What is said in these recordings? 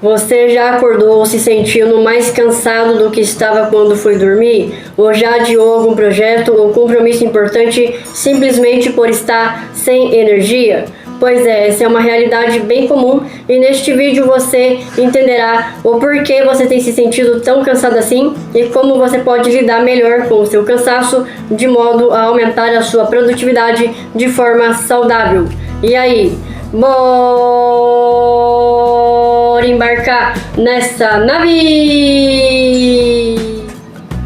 Você já acordou se sentindo mais cansado do que estava quando foi dormir? Ou já adiou algum projeto ou compromisso importante simplesmente por estar sem energia? Pois é, essa é uma realidade bem comum e neste vídeo você entenderá o porquê você tem se sentido tão cansado assim e como você pode lidar melhor com o seu cansaço de modo a aumentar a sua produtividade de forma saudável. E aí, bora embarcar nessa nave!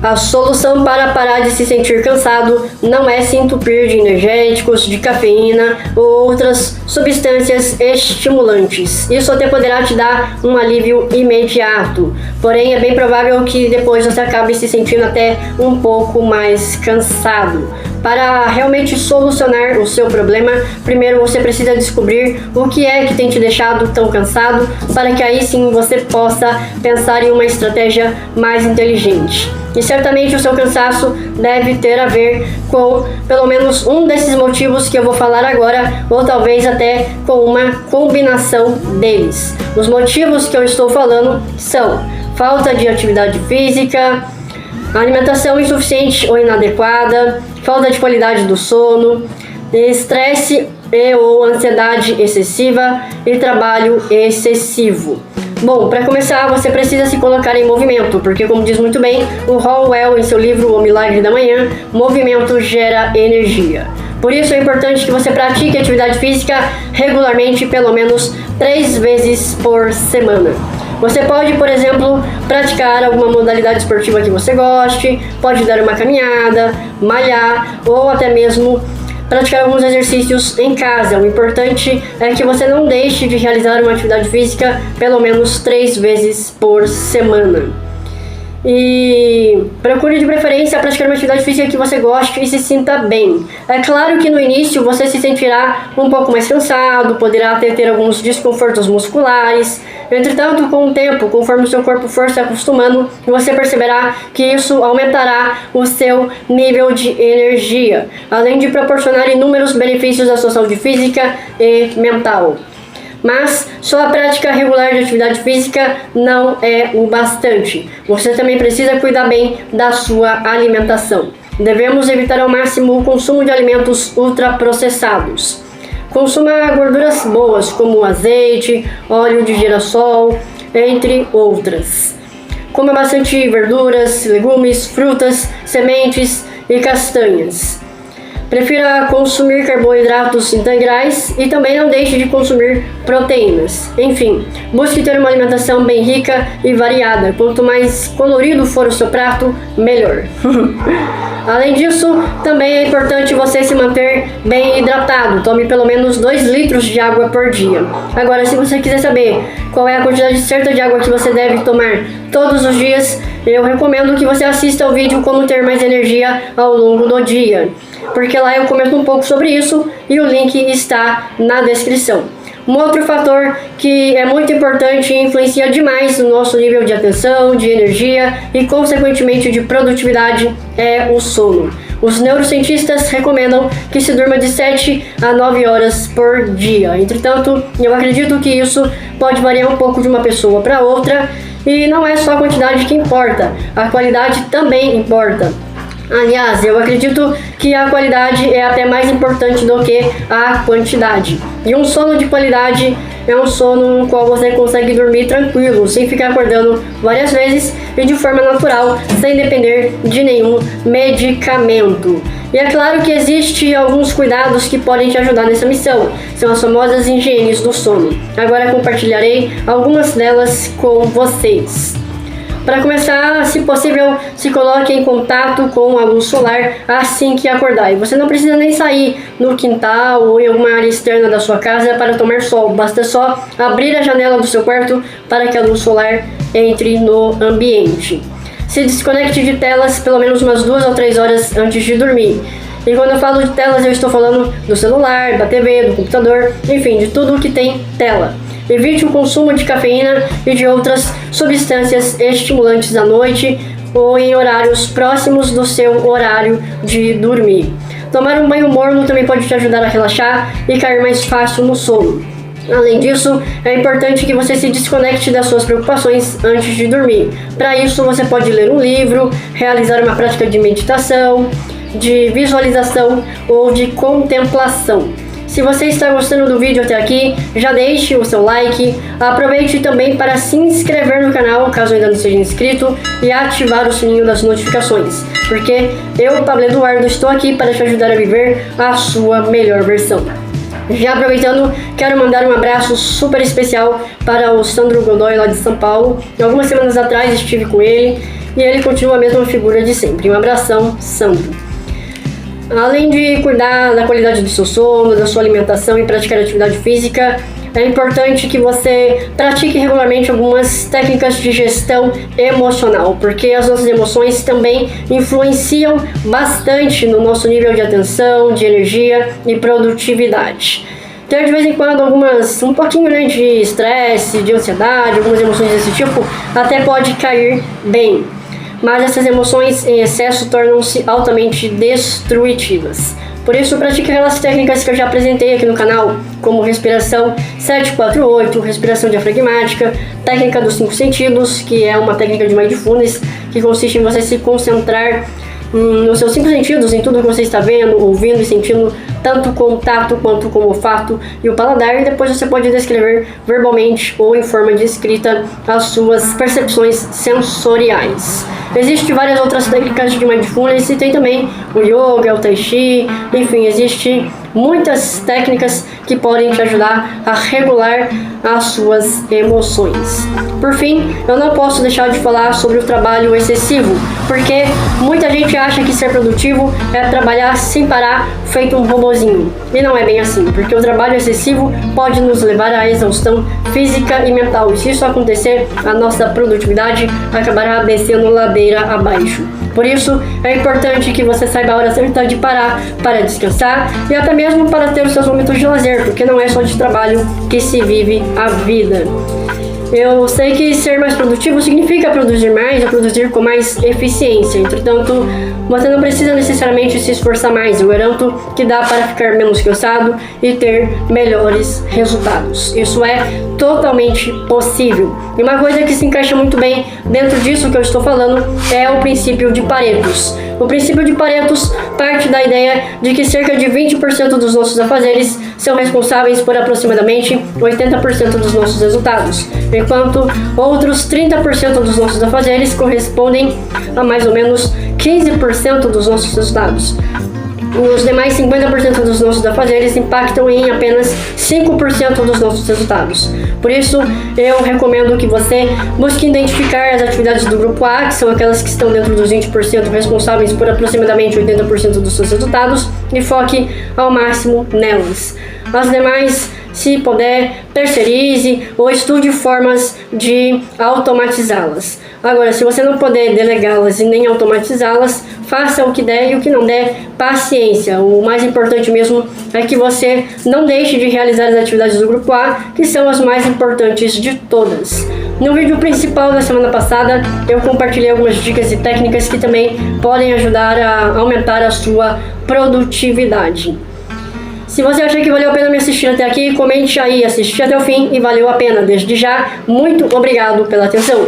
A solução para parar de se sentir cansado não é se entupir de energéticos, de cafeína ou outras substâncias estimulantes. Isso até poderá te dar um alívio imediato, porém é bem provável que depois você acabe se sentindo até um pouco mais cansado. Para realmente solucionar o seu problema, primeiro você precisa descobrir o que é que tem te deixado tão cansado, para que aí sim você possa pensar em uma estratégia mais inteligente. E certamente o seu cansaço deve ter a ver com pelo menos um desses motivos que eu vou falar agora, ou talvez até com uma combinação deles. Os motivos que eu estou falando são falta de atividade física, alimentação insuficiente ou inadequada, falta de qualidade do sono, estresse e ou ansiedade excessiva e trabalho excessivo. Bom, para começar, você precisa se colocar em movimento, porque como diz muito bem o Howell em seu livro O Milagre da Manhã, movimento gera energia. Por isso é importante que você pratique atividade física regularmente, pelo menos 3 vezes por semana. Você pode, por exemplo, praticar alguma modalidade esportiva que você goste, pode dar uma caminhada, malhar ou até mesmo praticar alguns exercícios em casa. O importante é que você não deixe de realizar uma atividade física pelo menos 3 vezes por semana. E procure de preferência praticar uma atividade física que você goste e se sinta bem. É claro que no início você se sentirá um pouco mais cansado, poderá ter alguns desconfortos musculares. Entretanto, com o tempo, conforme o seu corpo for se acostumando, você perceberá que isso aumentará o seu nível de energia, além de proporcionar inúmeros benefícios à sua saúde física e mental. Mas só a prática regular de atividade física não é o bastante. Você também precisa cuidar bem da sua alimentação. Devemos evitar ao máximo o consumo de alimentos ultraprocessados. Consuma gorduras boas, como azeite, óleo de girassol, entre outras. Coma bastante verduras, legumes, frutas, sementes e castanhas. Prefira consumir carboidratos integrais e também não deixe de consumir proteínas. Enfim, busque ter uma alimentação bem rica e variada. Quanto mais colorido for o seu prato, melhor. Além disso, também é importante você se manter bem hidratado. Tome pelo menos 2 litros de água por dia. Agora, se você quiser saber qual é a quantidade certa de água que você deve tomar todos os dias, eu recomendo que você assista ao vídeo Como Ter Mais Energia ao Longo do Dia, porque lá eu comento um pouco sobre isso e o link está na descrição. Um outro fator que é muito importante e influencia demais no nosso nível de atenção, de energia e consequentemente de produtividade é o sono. Os neurocientistas recomendam que se durma de 7 a 9 horas por dia. Entretanto, eu acredito que isso pode variar um pouco de uma pessoa para outra e não é só a quantidade que importa, a qualidade também importa. Aliás, eu acredito que a qualidade é até mais importante do que a quantidade. E um sono de qualidade é um sono no qual você consegue dormir tranquilo, sem ficar acordando várias vezes e de forma natural, sem depender de nenhum medicamento. E é claro que existem alguns cuidados que podem te ajudar nessa missão. São as famosas higienes do sono. Agora compartilharei algumas delas com vocês. Para começar, se possível, se coloque em contato com a luz solar assim que acordar. E você não precisa nem sair no quintal ou em alguma área externa da sua casa para tomar sol. Basta só abrir a janela do seu quarto para que a luz solar entre no ambiente. Se desconecte de telas pelo menos umas 2 ou 3 horas antes de dormir. E quando eu falo de telas, eu estou falando do celular, da TV, do computador, enfim, de tudo que tem tela. Evite o consumo de cafeína e de outras substâncias estimulantes à noite ou em horários próximos do seu horário de dormir. Tomar um banho morno também pode te ajudar a relaxar e cair mais fácil no sono. Além disso, é importante que você se desconecte das suas preocupações antes de dormir. Para isso, você pode ler um livro, realizar uma prática de meditação, de visualização ou de contemplação. Se você está gostando do vídeo até aqui, já deixe o seu like, aproveite também para se inscrever no canal, caso ainda não seja inscrito, e ativar o sininho das notificações, porque eu, Pablo Eduardo, estou aqui para te ajudar a viver a sua melhor versão. Já aproveitando, quero mandar um abraço super especial para o Sandro Godoy, lá de São Paulo. Algumas semanas atrás estive com ele e ele continua a mesma figura de sempre. Um abração, Sandro. Além de cuidar da qualidade do seu sono, da sua alimentação e praticar atividade física, é importante que você pratique regularmente algumas técnicas de gestão emocional, porque as nossas emoções também influenciam bastante no nosso nível de atenção, de energia e produtividade. Ter de vez em quando um pouquinho de estresse, de ansiedade, algumas emoções desse tipo, até pode cair bem. Mas essas emoções em excesso tornam-se altamente destrutivas. Por isso, pratique aquelas técnicas que eu já apresentei aqui no canal, como respiração 748, respiração diafragmática, técnica dos 5 sentidos, que é uma técnica de mindfulness, que consiste em você se concentrar nos seus 5 sentidos, em tudo que você está vendo, ouvindo e sentindo, tanto com o tato quanto com o olfato e o paladar, e depois você pode descrever verbalmente ou em forma de escrita as suas percepções sensoriais. Existem várias outras técnicas de mindfulness e tem também o yoga, o tai chi, enfim, existem muitas técnicas que podem te ajudar a regular as suas emoções. Por fim, eu não posso deixar de falar sobre o trabalho excessivo, porque muita gente acha que ser produtivo é trabalhar sem parar, feito um robozinho. E não é bem assim, porque o trabalho excessivo pode nos levar à exaustão física e mental. E se isso acontecer, a nossa produtividade acabará descendo ladeira abaixo. Por isso, é importante que você saiba a hora certa de parar para descansar e até mesmo para ter os seus momentos de lazer, porque não é só de trabalho que se vive a vida. Eu sei que ser mais produtivo significa produzir mais ou produzir com mais eficiência. Entretanto, você não precisa necessariamente se esforçar mais. Eu garanto que dá para ficar menos cansado e ter melhores resultados. Isso é totalmente possível. E uma coisa que se encaixa muito bem dentro disso que eu estou falando é o princípio de Paretos. O princípio de Paretos parte da ideia de que cerca de 20% dos nossos afazeres são responsáveis por aproximadamente 80% dos nossos resultados, enquanto outros 30% dos nossos afazeres correspondem a mais ou menos 15% dos nossos resultados. Os demais 50% dos nossos afazeres impactam em apenas 5% dos nossos resultados. Por isso, eu recomendo que você busque identificar as atividades do grupo A, que são aquelas que estão dentro dos 20% responsáveis por aproximadamente 80% dos seus resultados, e foque ao máximo nelas. As demais, se puder, terceirize ou estude formas de automatizá-las. Agora, se você não puder delegá-las e nem automatizá-las, faça o que der e o que não der, paciência. O mais importante mesmo é que você não deixe de realizar as atividades do grupo A, que são as mais importantes de todas. No vídeo principal da semana passada, eu compartilhei algumas dicas e técnicas que também podem ajudar a aumentar a sua produtividade. Se você acha que valeu a pena me assistir até aqui, comente aí, assistir até o fim e valeu a pena. Desde já, muito obrigado pela atenção.